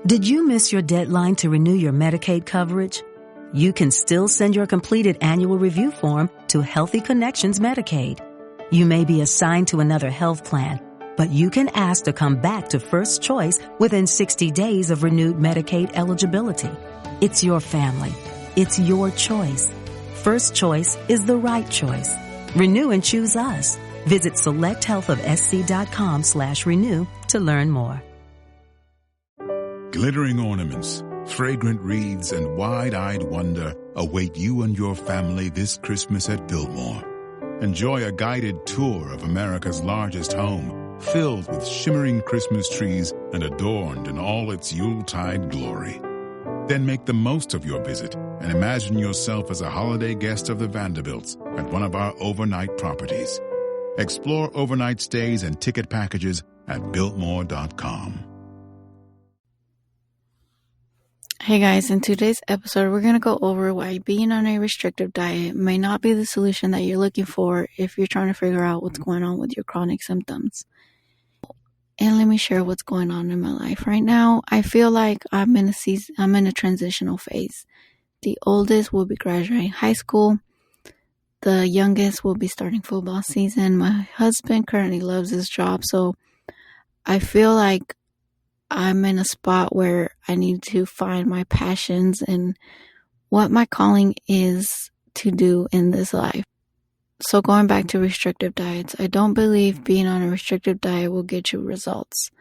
Did you miss your deadline to renew your Medicaid coverage? You can still send your completed annual review form to Healthy Connections Medicaid. You may be assigned to another health plan, but you can ask to come back to First Choice within 60 days of renewed Medicaid eligibility. It's your family. It's your choice. First Choice is the right choice. Renew and choose us. Visit selecthealthofsc.com/renew to learn more. Glittering ornaments, fragrant wreaths, and wide-eyed wonder await you and your family this Christmas at Biltmore. Enjoy a guided tour of America's largest home, filled with shimmering Christmas trees and adorned in all its Yuletide glory. Then make the most of your visit and imagine yourself as a holiday guest of the Vanderbilts at one of our overnight properties. Explore overnight stays and ticket packages at Biltmore.com. Hey guys, in today's episode, we're going to go over why being on a restrictive diet may not be the solution that you're looking for if you're trying to figure out what's going on with your chronic symptoms. And let me share what's going on in my life right now. I feel like I'm in a transitional phase. The oldest will be graduating high school. The youngest will be starting football season. My husband currently loves his job, so I feel like I'm in a spot where I need to find my passions and what my calling is to do in this life. So going back to restrictive diets, I don't believe being on a restrictive diet will get you results.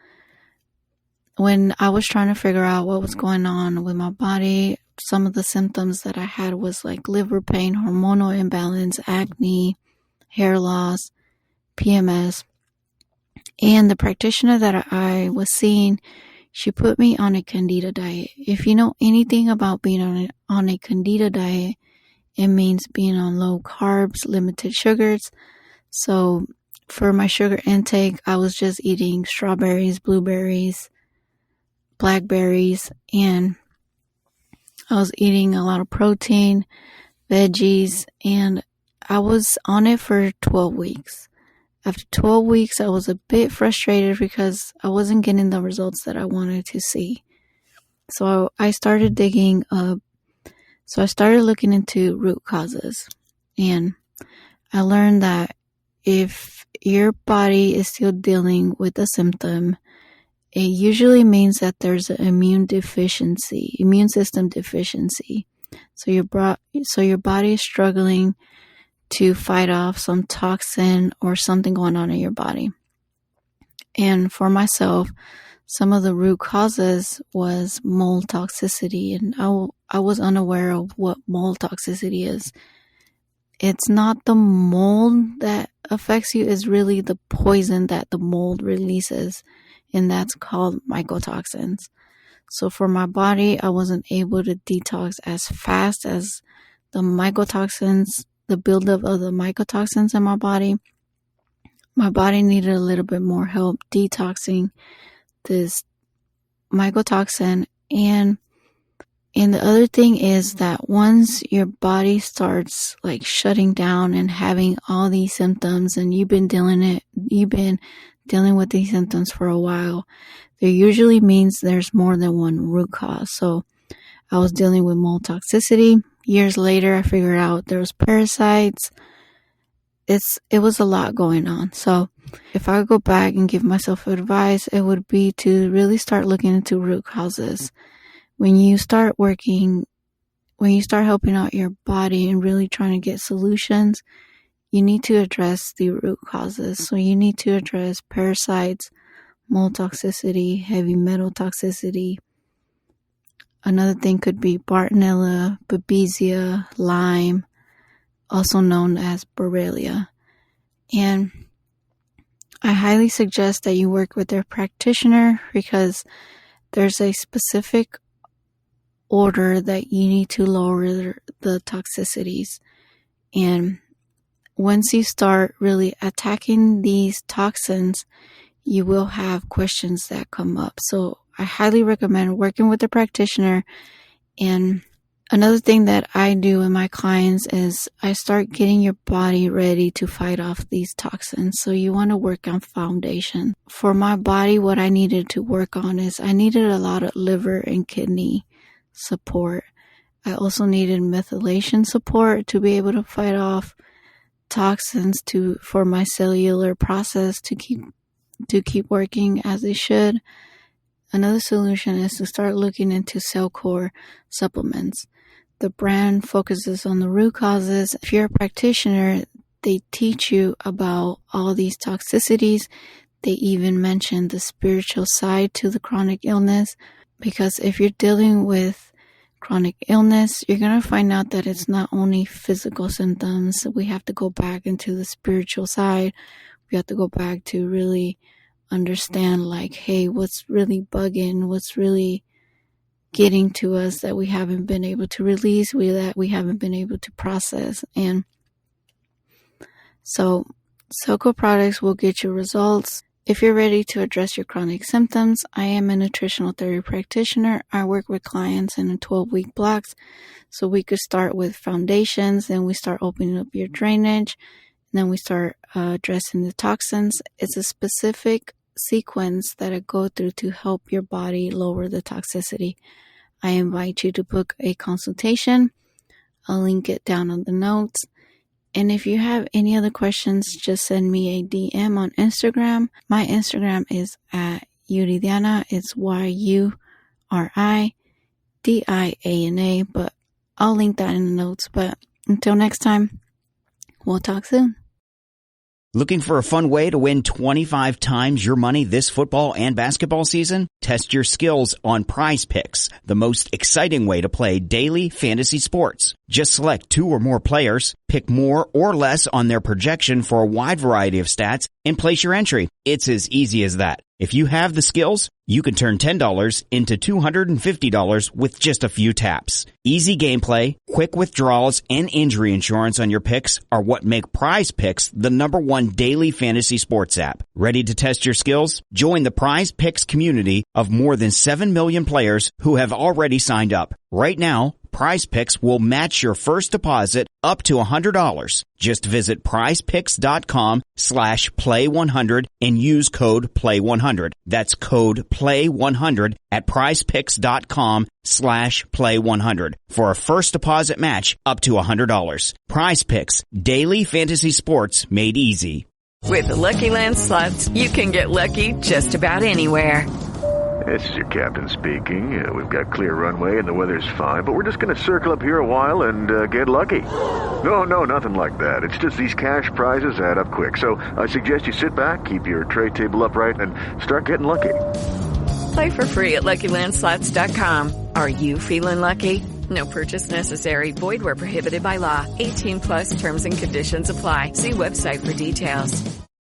When I was trying to figure out what was going on with my body, some of the symptoms that I had was like liver pain, hormonal imbalance, acne, hair loss, PMS. And the practitioner that I was seeing, she put me on a Candida diet. If you know anything about being on a Candida diet, it means being on low carbs, limited sugars. So for my sugar intake, I was just eating strawberries, blueberries, blackberries, and I was eating a lot of protein, veggies, and I was on it for 12 weeks. After 12 weeks, I was a bit frustrated because I wasn't getting the results that I wanted to see. So I started digging up. So I started looking into root causes. And I learned that if your body is still dealing with a symptom, it usually means that there's an immune system deficiency. So your body is struggling to fight off some toxin or something going on in your body. And for myself, some of the root causes was mold toxicity, and I was unaware of what mold toxicity is. It's not the mold that affects you, it's really the poison that the mold releases, and that's called mycotoxins. So for my body, I wasn't able to detox as fast as the mycotoxins, the buildup of the mycotoxins in my body. My body needed a little bit more help detoxing this mycotoxin. And the other thing is that once your body starts like shutting down and having all these symptoms, and you've been dealing with these symptoms for a while, there usually means there's more than one root cause. So I was dealing with mold toxicity. Years later, I figured out there was parasites. It was a lot going on. So if I go back and give myself advice, it would be to really start looking into root causes. When you start helping out your body and really trying to get solutions, you need to address the root causes. So you need to address parasites, mold toxicity, heavy metal toxicity. Another thing could be Bartonella, Babesia, Lyme, also known as Borrelia. And I highly suggest that you work with a practitioner because there's a specific order that you need to lower the toxicities. And once you start really attacking these toxins, you will have questions that come up. So I highly recommend working with a practitioner and Another thing that I do in my clients is I start getting your body ready to fight off these toxins. So you want to work on foundation. For my body, what I needed to work on is I needed a lot of liver and kidney support. I also needed methylation support to be able to fight off toxins for my cellular process to keep working as it should. Another solution is to start looking into cell core supplements. The brand focuses on the root causes. If you're a practitioner, they teach you about all these toxicities. They even mention the spiritual side to the chronic illness, because if you're dealing with chronic illness, you're going to find out that it's not only physical symptoms. We have to go back into the spiritual side. We have to go back to really understand, like, hey, what's really bugging, what's really getting to us that we haven't been able to release, that we haven't been able to process. And so Silco products will get you results. If you're ready to address your chronic symptoms, I am a nutritional therapy practitioner. I work with clients in 12-week blocks. So we could start with foundations, then we start opening up your drainage, and then we start addressing the toxins. It's a specific sequence that I go through to help your body lower the toxicity. I invite you to book a consultation. I'll link it down on the notes. And if you have any other questions, just send me a DM on Instagram. My Instagram is at Yuridiana. It's YURIDIANA, but I'll link that in the notes. But until next time, we'll talk soon. Looking for a fun way to win 25 times your money this football and basketball season? Test your skills on Prize Picks, the most exciting way to play daily fantasy sports. Just select 2 or more players, pick more or less on their projection for a wide variety of stats, and place your entry. It's as easy as that. If you have the skills, you can turn $10 into $250 with just a few taps. Easy gameplay, quick withdrawals, and injury insurance on your picks are what make Prize Picks the #1 daily fantasy sports app. Ready to test your skills? Join the Prize Picks community of more than 7 million players who have already signed up. Right now, Prize Picks will match your first deposit up to $100. Just visit prizepicks.com/play100 and use code play100. That's code play100 at prizepicks.com/play100 for a first deposit match up to $100. Prize Picks, daily fantasy sports made easy. With the Lucky Land Slots, you can get lucky just about anywhere. This is your captain speaking. We've got clear runway and the weather's fine, but we're just going to circle up here a while and get lucky. No, nothing like that. It's just these cash prizes add up quick. So I suggest you sit back, keep your tray table upright, and start getting lucky. Play for free at LuckyLandSlots.com. Are you feeling lucky? No purchase necessary. Void where prohibited by law. 18+ terms and conditions apply. See website for details.